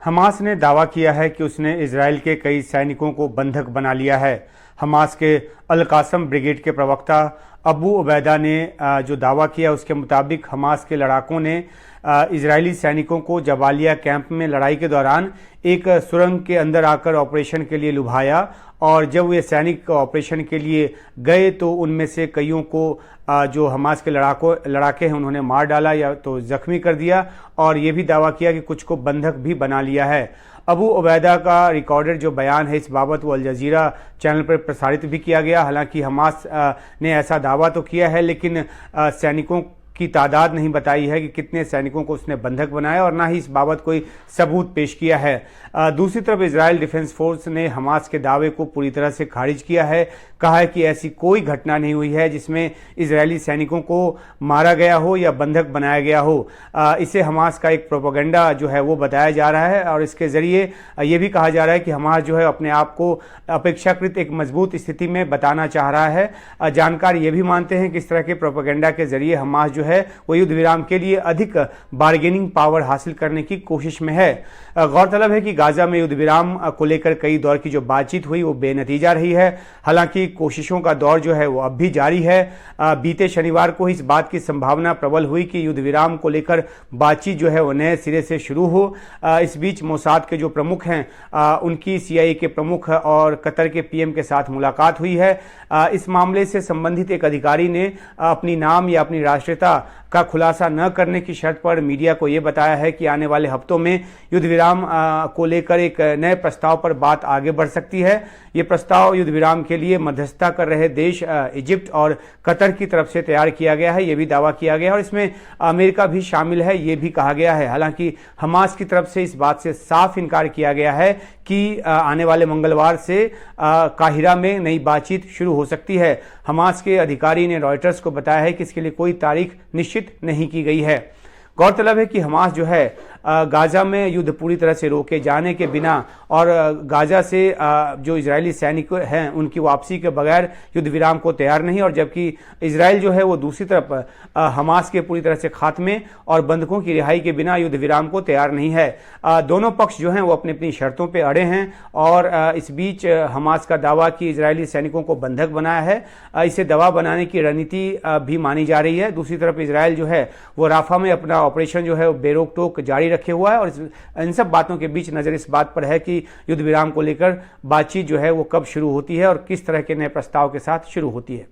Hamas ने दावा किया है कि उसने इजराइल के कई सैनिकों को बंधक बना लिया है। हमास के अल कासम ब्रिगेड के प्रवक्ता अबू उबैदा ने जो दावा किया उसके मुताबिक हमास के लड़ाकों ने इजरायली सैनिकों को जबालिया कैंप में लड़ाई के दौरान एक सुरंग के अंदर आकर ऑपरेशन के लिए लुभाया और जब वे सैनिक ऑपरेशन के लिए गए तो उनमें से कईयों को जो हमास के लड़ाके हैं उन्होंने मार डाला या तो जख्मी कर दिया और ये भी दावा किया कि कुछ को बंधक भी बना लिया है। अबू उबैदा का रिकॉर्डेड जो बयान है इस बाबत वो अल जजीरा चैनल पर प्रसारित भी किया गया। हालांकि हमास ने ऐसा दावा तो किया है लेकिन सैनिकों की तादाद नहीं बताई है कि कितने सैनिकों को उसने बंधक बनाया और ना ही इस बाबत कोई सबूत पेश किया है। दूसरी तरफ इजराइल डिफेंस फोर्स ने हमास के दावे को पूरी तरह से खारिज किया है। कहा है कि ऐसी कोई घटना नहीं हुई है जिसमें इजरायली सैनिकों को मारा गया हो या बंधक बनाया गया हो। इसे हमास का एक प्रोपेगेंडा जो है वो बताया जा रहा है और इसके जरिए ये भी कहा जा रहा है कि हमास जो है अपने आप को अपेक्षाकृत एक मजबूत स्थिति में बताना चाह रहा है। जानकार ये भी मानते हैं कि इस तरह के प्रोपेगेंडा के जरिए हमास जो है वो युद्ध विराम के लिए अधिक बार्गेनिंग पावर हासिल करने की कोशिश में है। गौरतलब है कि गाजा में युद्ध विराम को लेकर कई दौर की जो बातचीत हुई वो बेनतीजा रही है। हालांकि कोशिशों का दौर जो है वो अब भी जारी है। बीते शनिवार को इस बात की संभावना प्रबल हुई कि युद्ध विराम को लेकर बातचीत जो है वो नए सिरे से शुरू हो। इस बीच मोसाद के जो प्रमुख हैं उनकी CIA के प्रमुख और कतर के PM के साथ मुलाकात हुई है। इस मामले से संबंधित एक अधिकारी ने अपनी नाम या अपनी राष्ट्रीयता का खुलासा न करने की शर्त पर मीडिया को यह बताया है कि आने वाले हफ्तों में युद्ध विराम को लेकर एक नए प्रस्ताव पर बात आगे बढ़ सकती है। ये प्रस्ताव युद्ध विराम के लिए मध्यस्थता कर रहे देश इजिप्ट और कतर की तरफ से तैयार किया गया है। ये भी दावा किया गया है और इसमें अमेरिका भी शामिल है ये भी कहा गया है। हालांकि हमास की तरफ से इस बात से साफ इनकार किया गया है कि आने वाले मंगलवार से काहिरा में नई बातचीत शुरू हो सकती है। हमास के अधिकारी ने रॉयटर्स को बताया है कि इसके लिए कोई तारीख निश्चित नहीं की गई है। गौरतलब है कि हमास जो है गाजा में युद्ध पूरी तरह से रोके जाने के बिना और गाजा से जो इजरायली सैनिक हैं उनकी वापसी के बगैर युद्ध विराम को तैयार नहीं और जबकि इजराइल जो है वो दूसरी तरफ हमास के पूरी तरह से खात्मे और बंधकों की रिहाई के बिना युद्ध विराम को तैयार नहीं है। दोनों पक्ष जो हैं वो अपनी अपनी शर्तों पर अड़े हैं और इस बीच हमास का दावा कि इजरायली सैनिकों को बंधक बनाया है इसे दबाव बनाने की रणनीति भी मानी जा रही है। दूसरी तरफ इजराइल जो है वो राफा में अपना ऑपरेशन जो है वो बेरोक टोक जारी रखे हुआ है और इन सब बातों के बीच नजर इस बात पर है कि युद्ध विराम को लेकर बातचीत जो है वो कब शुरू होती है और किस तरह के नए प्रस्ताव के साथ शुरू होती है।